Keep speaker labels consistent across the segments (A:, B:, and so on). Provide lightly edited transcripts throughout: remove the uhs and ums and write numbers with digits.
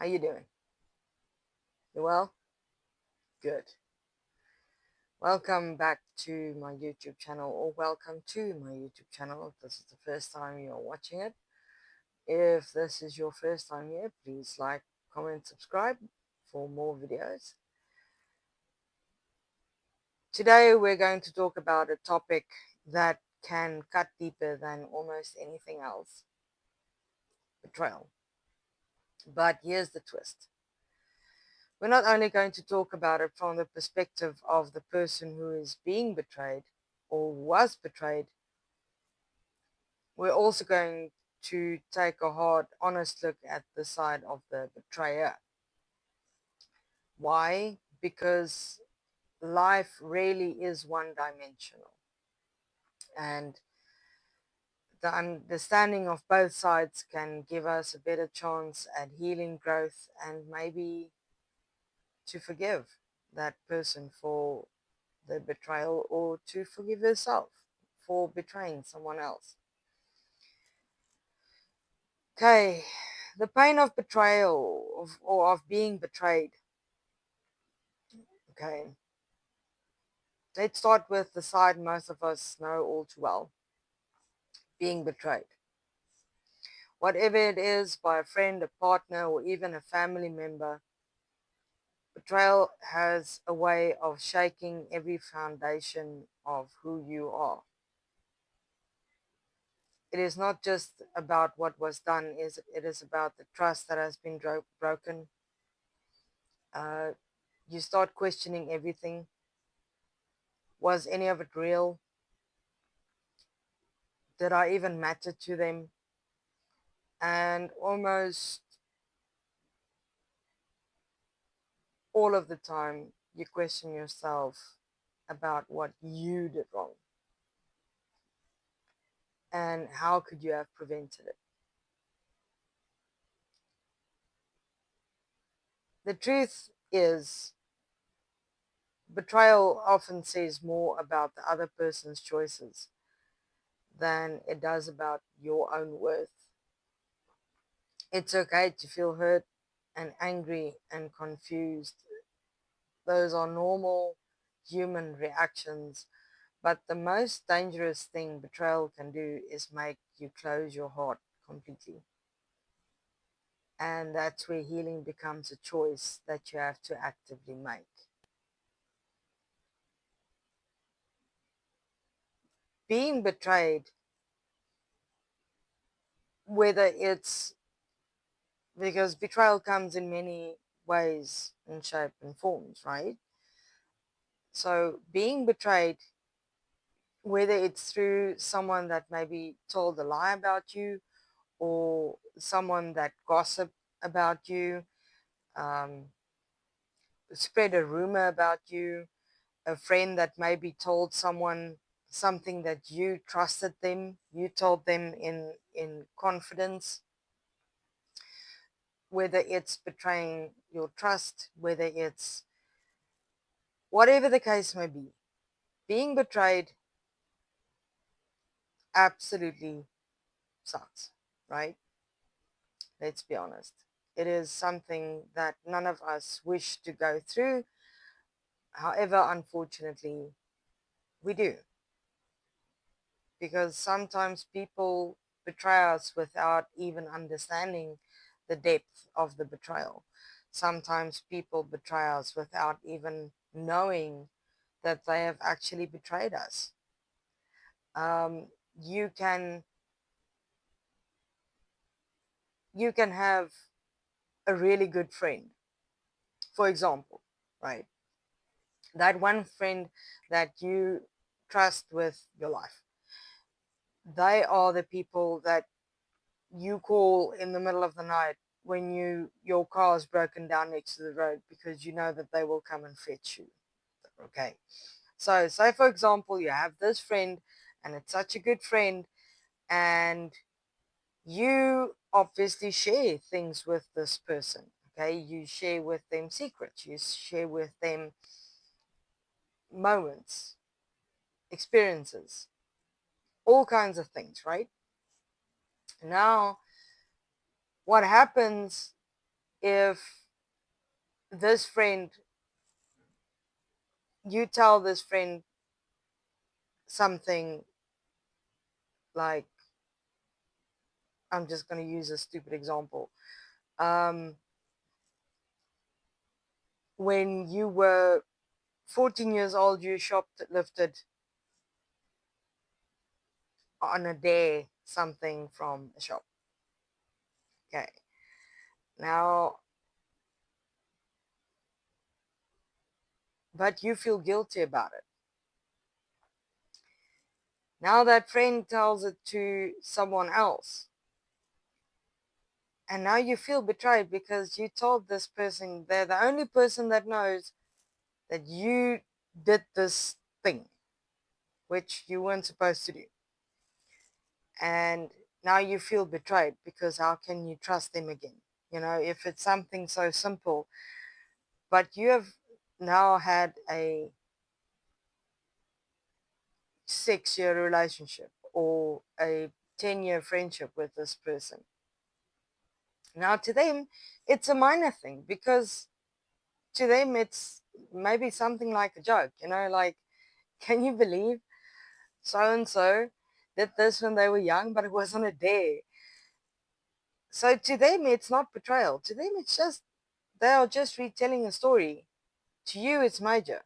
A: How you doing? You well? Good. Welcome back to my YouTube channel, or welcome to my YouTube channel if this is the first time you're watching it. If this is your first time here, please like, comment, subscribe for more videos. Today we're going to talk about a topic that can cut deeper than almost anything else: betrayal. But here's the twist. We're not only going to talk about it from the perspective of the person who is being betrayed or was betrayed. We're also going to take a hard, honest look at the side of the betrayer. Why? Because life really is one-dimensional, and the understanding of both sides can give us a better chance at healing, growth, and maybe to forgive that person for the betrayal, or to forgive yourself for betraying someone else. Okay, the pain of betrayal, or of being betrayed. Okay, let's start with the side most of us know all too well: being betrayed. Whatever it is, by a friend, a partner, or even a family member, betrayal has a way of shaking every foundation of who you are. It is not just about what was done, it is about the trust that has been broken. Uh, you start questioning everything. Was any of it real? Did I even matter to them? And almost all of the time, you question yourself about what you did wrong and how could you have prevented it. The truth is, betrayal often says more about the other person's choices than it does about your own worth. It's okay to feel hurt and angry and confused. Those are normal human reactions. But the most dangerous thing betrayal can do is make you close your heart completely. And that's where healing becomes a choice that you have to actively make. Being betrayed, whether it's because betrayal comes in many ways and shape and forms, right? So being betrayed, whether it's through someone that maybe told a lie about you, or someone that gossiped about you, um, spread a rumor about you, a friend that maybe told someone something that you trusted them, you told them in confidence, whether it's betraying your trust, whether it's whatever the case may be, being betrayed absolutely sucks, right? Let's be honest. It is something that none of us wish to go through. However, unfortunately, we do. Because sometimes people betray us without even understanding the depth of the betrayal. Sometimes people betray us without even knowing that they have actually betrayed us. Um, you can you can have a really good friend, for example, right? That one friend that you trust with your life. They are the people that you call in the middle of the night when your car is broken down next to the road, because you know that they will come and fetch you. Okay. So say for example you have this friend, and it's such a good friend, and you obviously share things with this person. Okay, you share with them secrets, you share with them moments, experiences, all kinds of things, right? Now what happens if this friend, you tell this friend something like, I'm just going to use a stupid example. Um, when you were 14 years old, you shoplifted on a day something from a shop. Okay. Now, but you feel guilty about it. Now that friend tells it to someone else. And now you feel betrayed because you told this person, they're the only person that knows that you did this thing, which you weren't supposed to do. And now you feel betrayed because how can you trust them again? You know, if it's something so simple, but you have now had a 6-year relationship or a 10-year friendship with this person. Now, to them, it's a minor thing because to them, it's maybe something like a joke, you know, like, can you believe so and so did this when they were young, but it was on a day? So to them, it's not betrayal. To them, it's just, they are just retelling a story. To you, it's major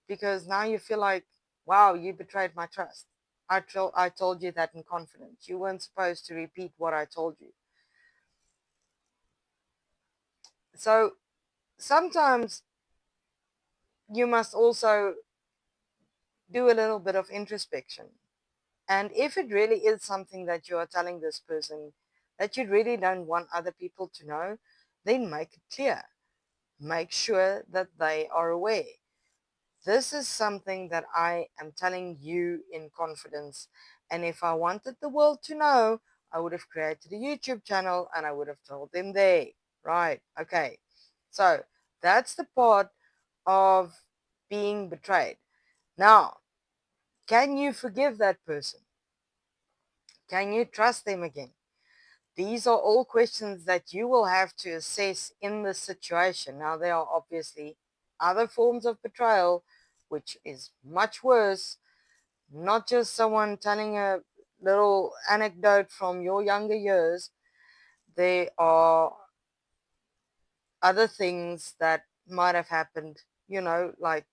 A: because now you feel like, wow, you betrayed my trust. I told you that in confidence. You weren't supposed to repeat what I told you. So sometimes you must also do a little bit of introspection. And if it really is something that you are telling this person that you really don't want other people to know, then make it clear. Make sure that they are aware. This is something that I am telling you in confidence. And if I wanted the world to know, I would have created a YouTube channel and I would have told them there. Right. Okay. So that's the part of being betrayed. Now, can you forgive that person? Can you trust them again? These are all questions that you will have to assess in this situation. Now, there are obviously other forms of betrayal, which is much worse. Not just someone telling a little anecdote from your younger years. There are other things that might have happened, you know, like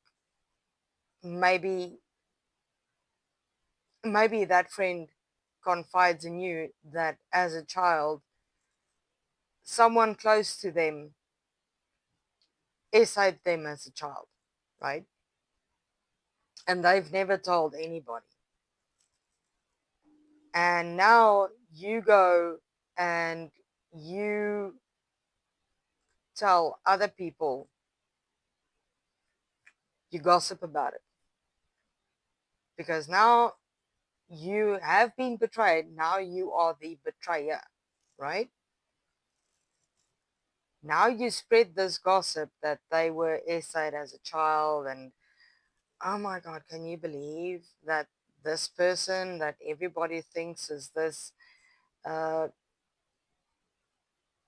A: maybe that friend confides in you that as a child, someone close to them essayed them as a child, right? And they've never told anybody. And now you go and you tell other people, you gossip about it. Because now you have been betrayed. Now you are the betrayer, right? Now you spread this gossip that they were essayed as a child, and oh my God, can you believe that this person that everybody thinks is this uh,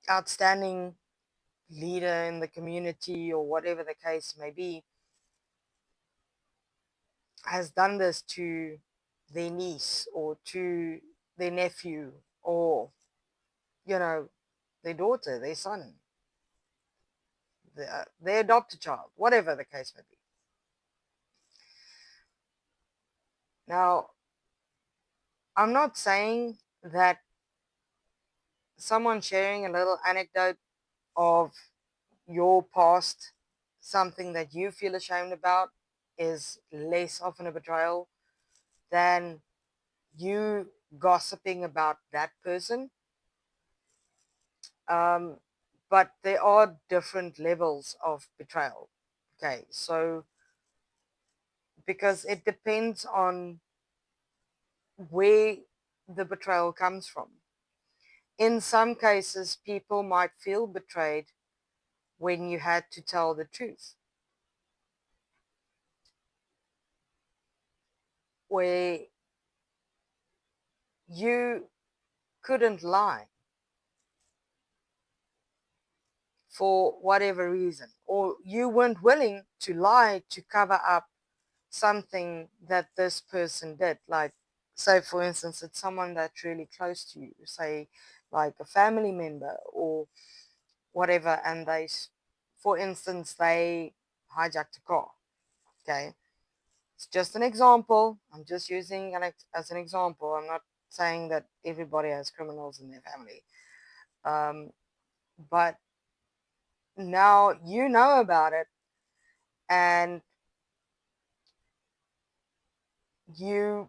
A: outstanding leader in the community or whatever the case may be has done this to their niece or to their nephew or, you know, their daughter, their son, their adopted child, whatever the case may be. Now, I'm not saying that someone sharing a little anecdote of your past, something that you feel ashamed about, is less often a betrayal than you gossiping about that person. Um, but there are different levels of betrayal. Okay, so because it depends on where the betrayal comes from. In some cases, people might feel betrayed when you had to tell the truth, where you couldn't lie. for whatever reason, or you weren't willing to lie to cover up something that this person did. Like, say, for instance, it's someone that's really close to you, say, like a family member or whatever, and for instance, they hijacked a car. Okay, it's just an example. I'm just using it as an example. I'm not saying that everybody has criminals in their family. But now you know about it, and you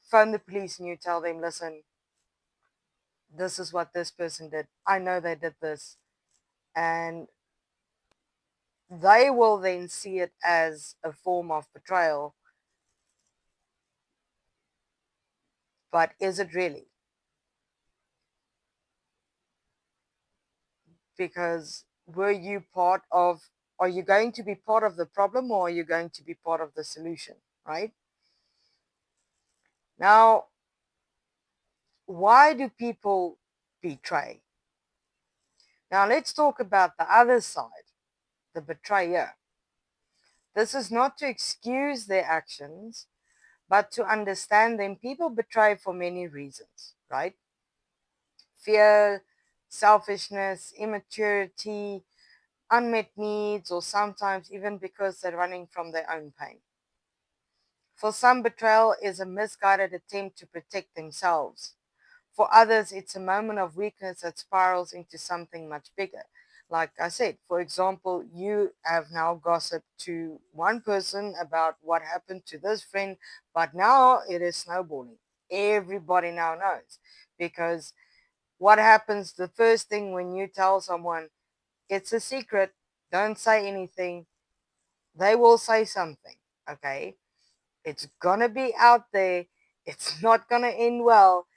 A: phone the police and you tell them, listen, this is what this person did. I know they did this. And they will then see it as a form of betrayal. But is it really? Because are you going to be part of the problem, or are you going to be part of the solution? Right? Now, why do people betray? Now, let's talk about the other side, the betrayer. This is not to excuse their actions, but to understand them. People betray for many reasons, right? Fear, selfishness, immaturity, unmet needs, or sometimes even because they're running from their own pain. For some, betrayal is a misguided attempt to protect themselves. For others, it's a moment of weakness that spirals into something much bigger. Like I said, for example, you have now gossiped to one person about what happened to this friend, but now it is snowballing. Everybody now knows. Because what happens, the first thing when you tell someone it's a secret, don't say anything, they will say something. Okay? It's gonna be out there. It's not gonna end well.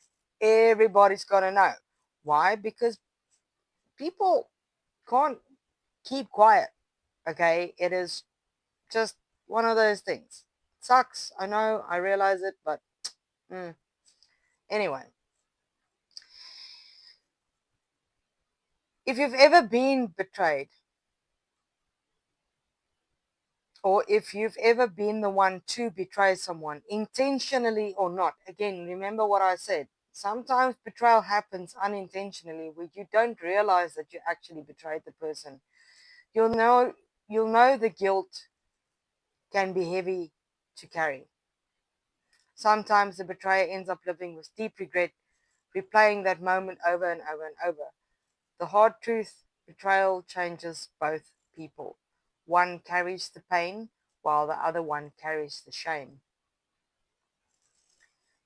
A: Everybody's gonna know. Why? Because people can't keep quiet. Okay? It is just one of those things. Sucks. I know. I realize it, but anyway. If you've ever been betrayed, or if you've ever been the one to betray someone, intentionally or not, again, remember what I said. Sometimes betrayal happens unintentionally where you don't realize that you actually betrayed the person. You'll know the guilt can be heavy to carry. Sometimes the betrayer ends up living with deep regret, replaying that moment over and over and over. The hard truth, betrayal changes both people. One carries the pain while the other one carries the shame.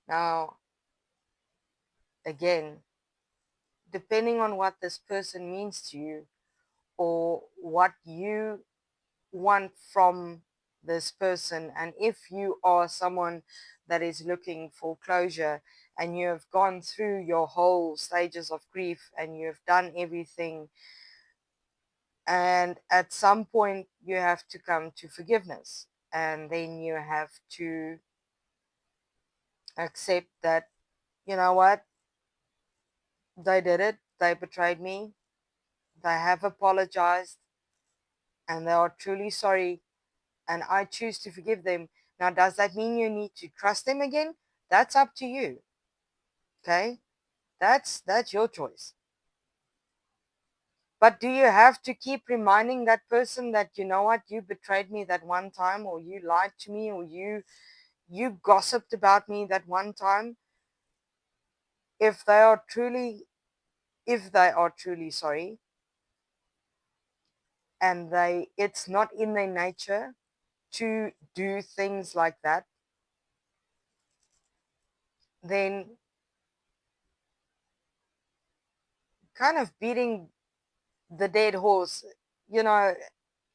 A: Now, again, depending on what this person means to you or what you want from this person, and if you are someone that is looking for closure and you have gone through your whole stages of grief and you have done everything, and at some point you have to come to forgiveness, and then you have to accept that, you know what, they did it, they betrayed me, they have apologized, and they are truly sorry, and I choose to forgive them. Now, does that mean you need to trust them again? That's up to you. Okay? That's your choice. But do you have to keep reminding that person that, you know what, you betrayed me that one time, or you lied to me, or you gossiped about me that one time? If they are truly sorry, and it's not in their nature to do things like that, then kind of beating the dead horse, you know,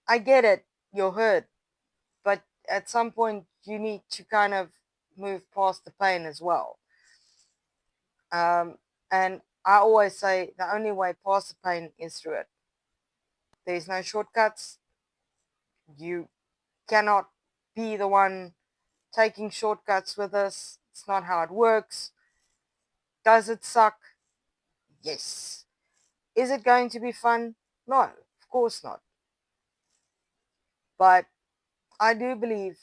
A: I get it, you're hurt, but at some point you need to kind of move past the pain as well. And I always say the only way past the pain is through it. There's no shortcuts. You cannot be the one taking shortcuts with us. It's not how it works. Does it suck? Yes. Is it going to be fun? No, of Of course not. But I do believe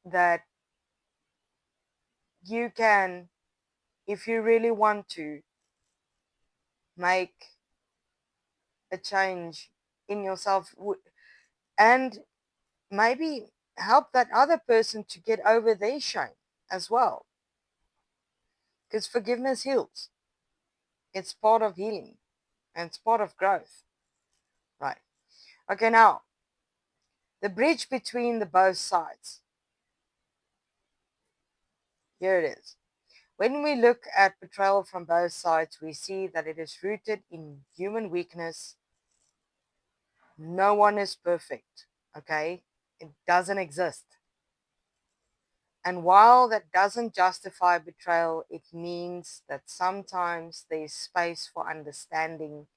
A: that you can, if you really want to, make a change in yourself and maybe help that other person to get over their shame as well. Because forgiveness heals, it's part of healing and it's part of growth. Right. Okay, now the bridge between the both sides. Here it is. When we look at betrayal from both sides, we see that it is rooted in human weakness. No one is perfect, okay? It doesn't exist. And while that doesn't justify betrayal, it means that sometimes there's space for understanding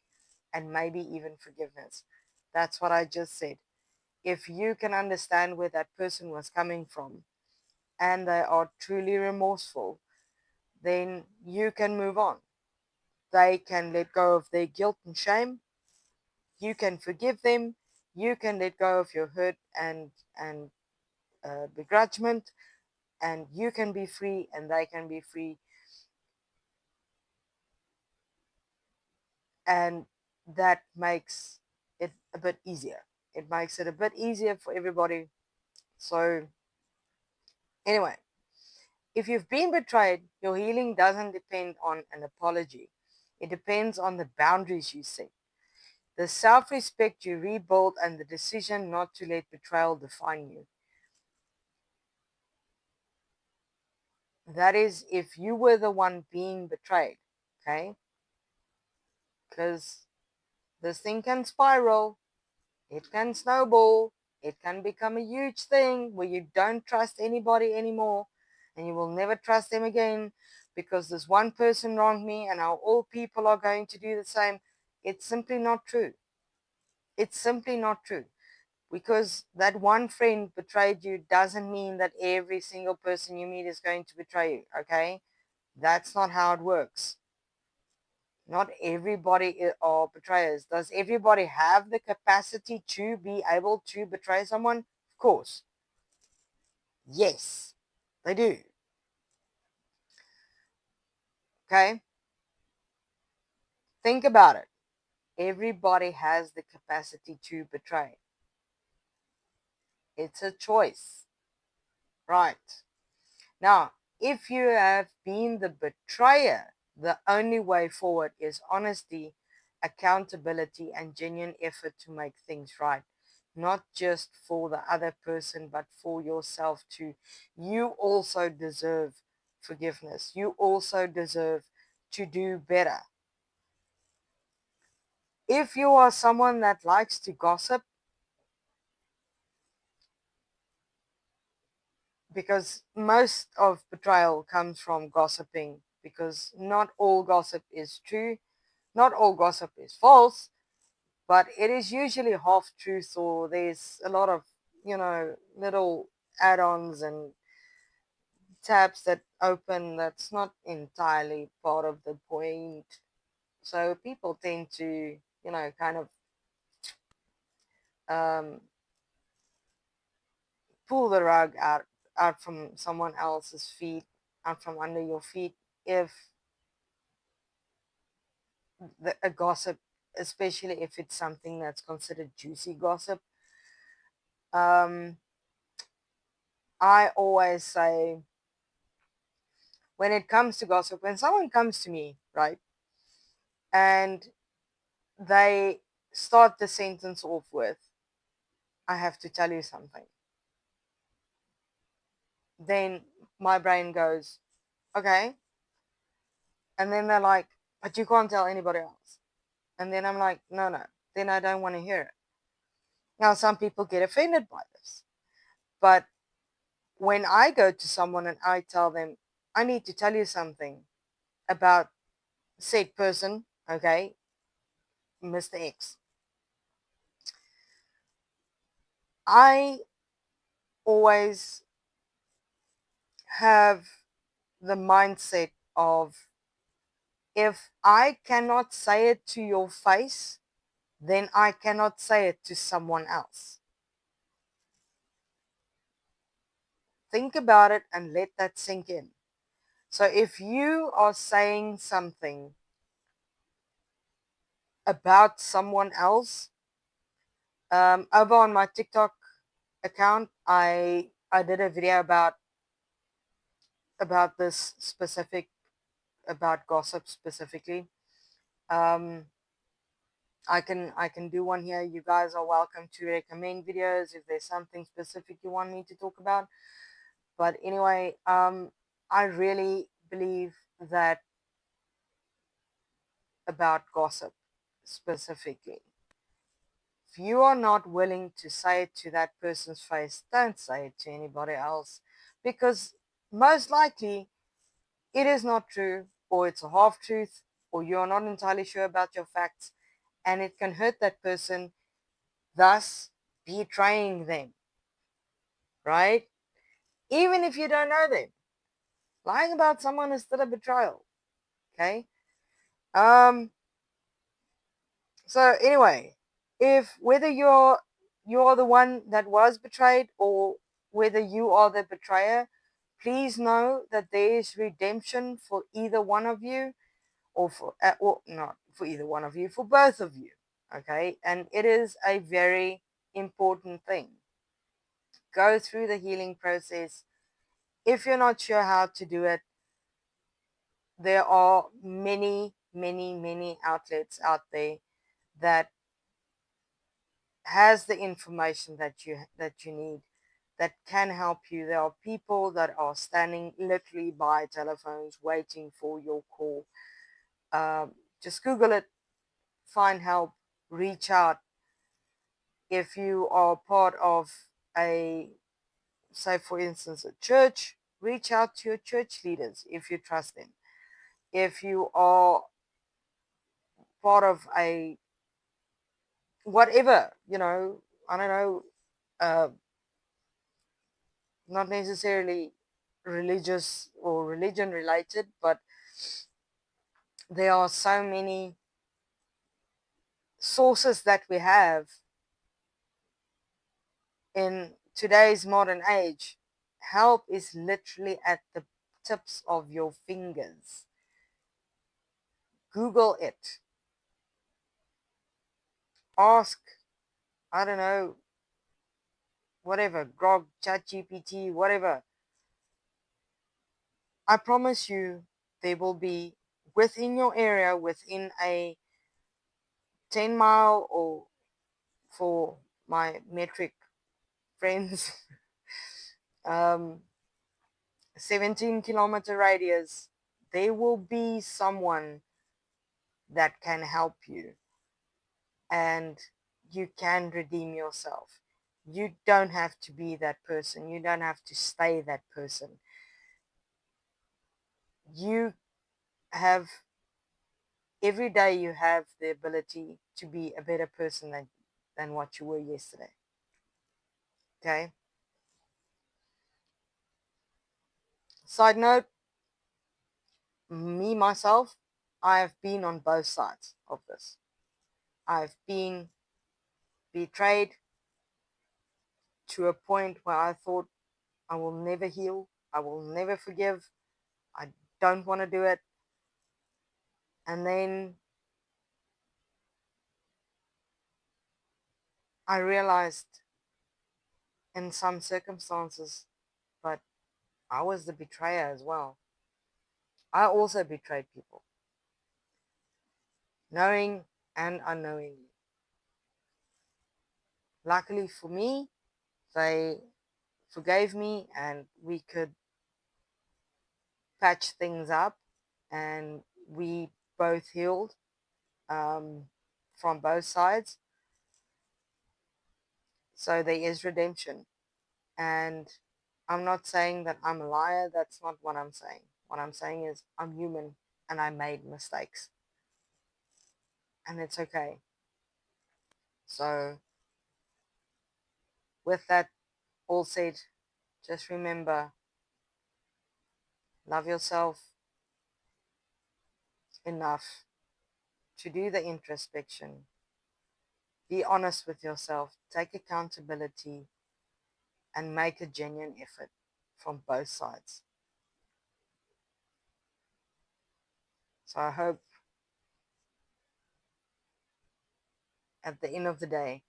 A: and maybe even forgiveness. That's what I just said. If you can understand where that person was coming from and they are truly remorseful, then you can move on. They can let go of their guilt and shame. You can forgive them. You can let go of your hurt and begrudgement, and you can be free, and they can be free, and that makes it a bit easier. It makes it a bit easier for everybody. So, anyway, if you've been betrayed, your healing doesn't depend on an apology. It depends on the boundaries you set, the self respect you rebuild, and the decision not to let betrayal define you. That is, if you were the one being betrayed, okay? Because this thing can spiral, it can snowball, it can become a huge thing where you don't trust anybody anymore and you will never trust them again because this one person wronged me and now all people are going to do the same. It's simply not true. It's simply not true. Because that one friend betrayed you doesn't mean that every single person you meet is going to betray you, okay? That's not how it works. Not everybody are betrayers. Does everybody have the capacity to be able to betray someone? Of course. Yes, they do. Okay? Think about it. Everybody has the capacity to betray. It's a choice. Right. Now, if you have been the betrayer, the only way forward is honesty, accountability, and genuine effort to make things right. Not just for the other person, but for yourself too. You also deserve forgiveness. You also deserve to do better. If you are someone that likes to gossip, because most of betrayal comes from gossiping, because not all gossip is true, not all gossip is false, but it is usually half truth, or there's a lot of, little add ons and tabs that open that's not entirely part of the point. So people tend to, kind of um, pull the rug out from someone else's feet, out from under your feet, if a gossip, especially if it's something that's considered juicy gossip. Um, I always say, when it comes to gossip, when someone comes to me, right, and they start the sentence off with, I have to tell you something, then my brain goes, okay. And then they're like, but you can't tell anybody else. And then I'm like, no, no, then I don't want to hear it. Now, some people get offended by this, but when I go to someone and I tell them, I need to tell you something about said person, okay, Mr. X, I always have the mindset of, if I cannot say it to your face, then I cannot say it to someone else. Think about it and let that sink in. So if you are saying something about someone else, over on my TikTok account, I did a video about this specific, about gossip specifically. Um, I can do one here. You guys are welcome to recommend videos if there's something specific you want me to talk about. But anyway, I really believe that about gossip specifically. If you are not willing to say it to that person's face, don't say it to anybody else, because most likely it is not true, or it's a half truth, or you're not entirely sure about your facts, and it can hurt that person, thus betraying them, right? Even if you don't know them, lying about someone is still a betrayal. Okay. Um. So anyway, if whether you're the one that was betrayed or whether you are the betrayer, please know that there is redemption for either one of you, or or not for either one of you, for both of you. Okay, and it is a very important thing. Go through the healing process. If you're not sure how to do it, there are many, many, many outlets out there that has the information that you need, that can help you. There are people that are standing literally by telephones waiting for your call. Just Google it, find help, reach out. If you are part of a, say for instance, a church, reach out to your church leaders if you trust them. If you are part of a whatever, I don't know, uh, not necessarily religious or religion related, but there are so many sources that we have in today's modern age. Help is literally at the tips of your fingers. Google it. Ask, I don't know, whatever, Grok, ChatGPT, whatever. I promise you, there will be within your area, within a 10-mile, or for my metric friends, um, 17-kilometer radius, there will be someone that can help you, and you can redeem yourself. You don't have to be that person. You don't have to stay that person. You have, every day you have the ability to be a better person than what you were yesterday. Okay? Side note, me myself, I have been on both sides of this. I've been betrayed to a point where I thought I will never heal, I will never forgive, I don't want to do it. And then I realized in some circumstances, but I was the betrayer as well. I also betrayed people, knowing and unknowingly. Luckily for me, they forgave me and we could patch things up, and we both healed, um, from both sides. So there is redemption. And I'm not saying that I'm a liar. That's not what I'm saying. What I'm saying is I'm human and I made mistakes. And it's okay. So, with that all said, just remember, love yourself enough to do the introspection, Be honest with yourself, take accountability, and make a genuine effort from both sides. So I hope at the end of the day,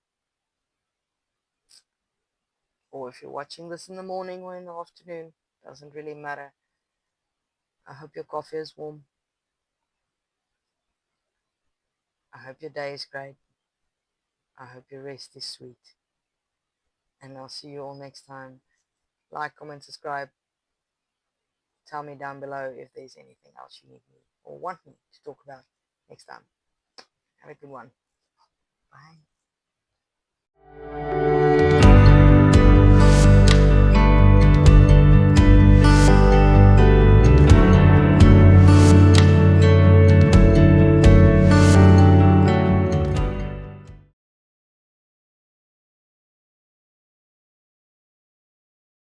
A: or if you're watching this in the morning or in the afternoon, doesn't really matter. I hope your coffee is warm. I hope your day is great. I hope your rest is sweet. And I'll see you all next time. Like, comment, subscribe. Tell me down below if there's anything else you need me or want me to talk about next time. Have a good one. Bye.